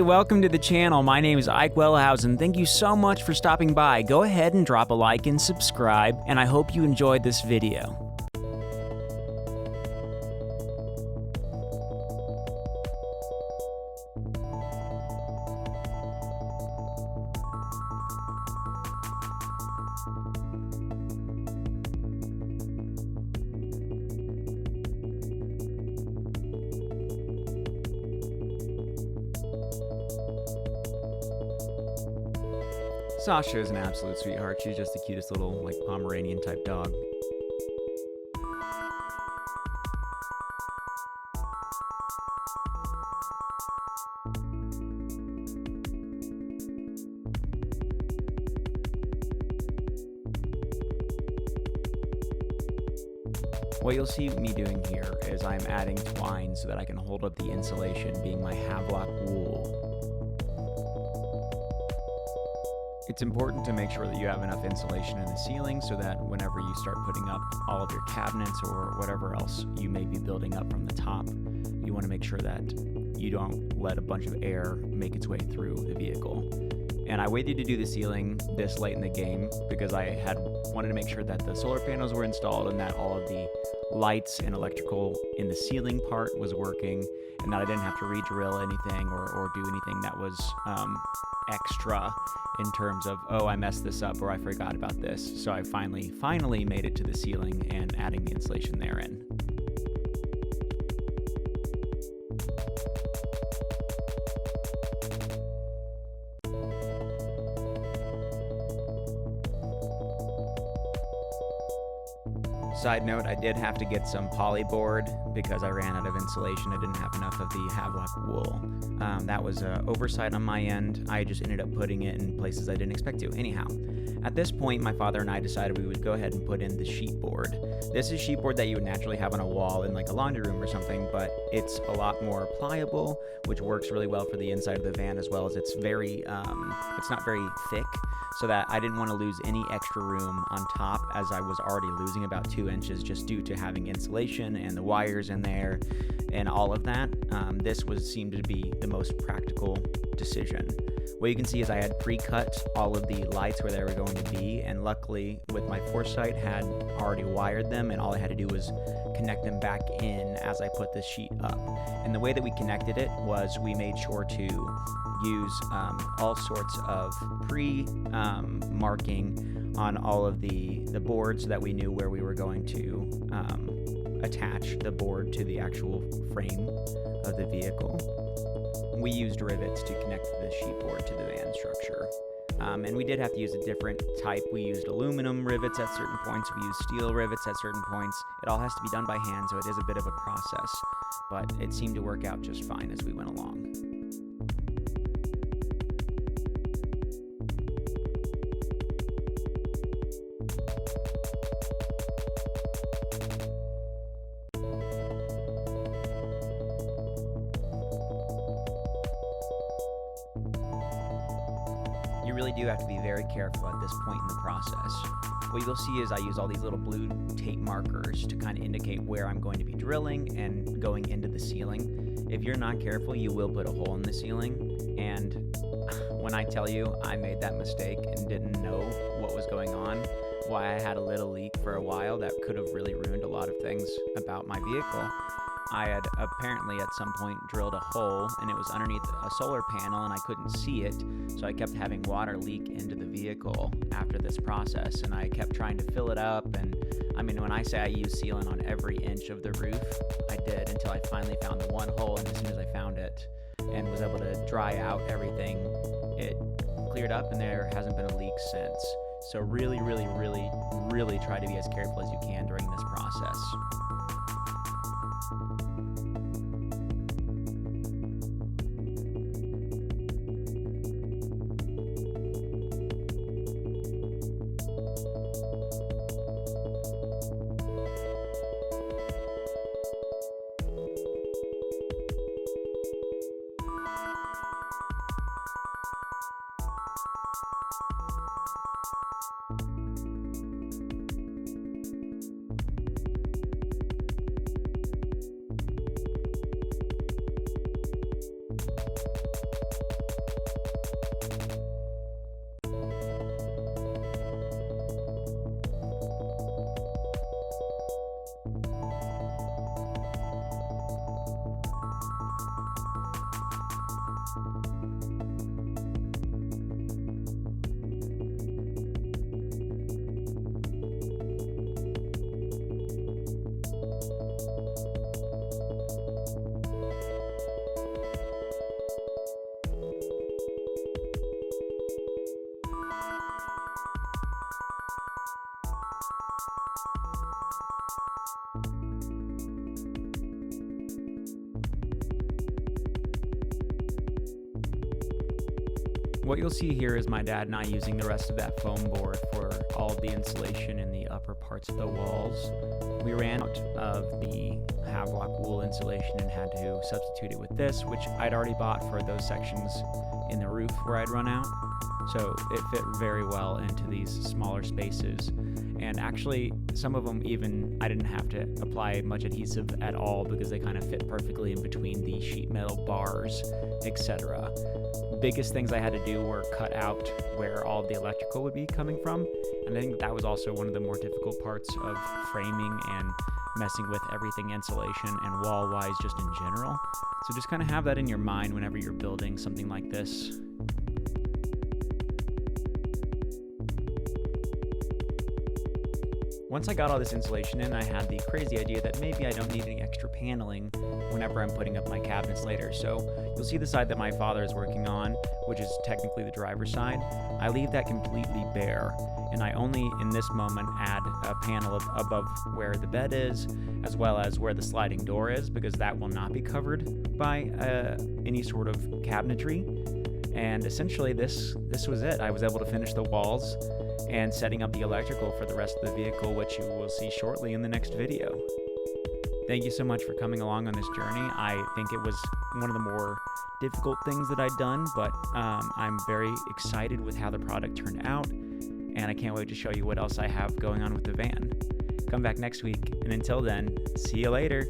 Hey, welcome to the channel. My name is Ike Wellhausen. Thank you so much for stopping by. Go ahead and drop a like and subscribe, and I hope you enjoyed this video. Sasha is an absolute sweetheart. She's just the cutest little, Pomeranian type dog. What you'll see me doing here is I'm adding twine so that I can hold up the insulation, being my Havelock wool. It's important to make sure that you have enough insulation in the ceiling so that whenever you start putting up all of your cabinets or whatever else you may be building up from the top, you want to make sure that you don't let a bunch of air make its way through the vehicle. And I waited to do the ceiling this late in the game because I had wanted to make sure that the solar panels were installed and that all of the lights and electrical in the ceiling part was working, and that I didn't have to re-drill anything or do anything that was extra in terms of, oh, I messed this up or I forgot about this. So I finally made it to the ceiling and adding the insulation therein. Side note, I did have to get some polyboard because I ran out of insulation. I didn't have enough of the Havelock wool. That was an oversight on my end. I just ended up putting it in places I didn't expect to. Anyhow, at this point, my father and I decided we would go ahead and put in the sheet board. This is sheet board that you would naturally have on a wall in like a laundry room or something, but it's a lot more pliable, which works really well for the inside of the van, as well as it's very, it's not very thick, so that I didn't want to lose any extra room on top, as I was already losing about 2 inches just due to having insulation and the wires in there and all of that. This seemed to be the most practical decision. What you can see is I had pre-cut all of the lights where they were going to be, and luckily with my foresight had already wired them, and all I had to do was connect them back in as I put the sheet up. And the way that we connected it was we made sure to use all sorts of pre-marking on all of the boards so that we knew where we were going to attach the board to the actual frame of the vehicle. We used rivets to connect the sheet board to the van structure. And we did have to use a different type. We used aluminum rivets at certain points. We used steel rivets at certain points. It all has to be done by hand, so it is a bit of a process. But it seemed to work out just fine as we went along. You really do have to be very careful at this point in the process. What you'll see is I use all these little blue tape markers to kind of indicate where I'm going to be drilling and going into the ceiling. If you're not careful, you will put a hole in the ceiling, and when I tell you I made that mistake and didn't know what was going on, why I had a little leak for a while that could have really ruined a lot of things about my vehicle. I had apparently at some point drilled a hole, and it was underneath a solar panel, and I couldn't see it, so I kept having water leak into the vehicle after this process, and I kept trying to fill it up. And I mean, when I say I use sealant on every inch of the roof, I did, until I finally found the one hole, and as soon as I found it and was able to dry out everything, it cleared up, and there hasn't been a leak since. So really try to be as careful as you can during this process. What you'll see here is my dad and I using the rest of that foam board for all of the insulation in the upper parts of the walls. We ran out of the Havelock wool insulation and had to substitute it with this, which I'd already bought for those sections in the roof where I'd run out. So it fit very well into these smaller spaces. And actually, some of them even I didn't have to apply much adhesive at all because they kind of fit perfectly in between the sheet metal bars, etc. Biggest things I had to do were cut out where all the electrical would be coming from, and I think that was also one of the more difficult parts of framing and messing with everything insulation and wall-wise just in general. So just kind of have that in your mind whenever you're building something like this. Once I got all this insulation in, I had the crazy idea that maybe I don't need any extra paneling whenever I'm putting up my cabinets later. So you'll see the side that my father is working on, which is technically the driver's side. I leave that completely bare, and I only in this moment add a panel above where the bed is, as well as where the sliding door is, because that will not be covered by any sort of cabinetry. And essentially this was it. I was able to finish the walls and setting up the electrical for the rest of the vehicle, which you will see shortly in the next video. Thank you so much for coming along on this journey. I think it was one of the more difficult things that I'd done, but I'm very excited with how the product turned out, and I can't wait to show you what else I have going on with the van. Come back next week, and until then, see you later.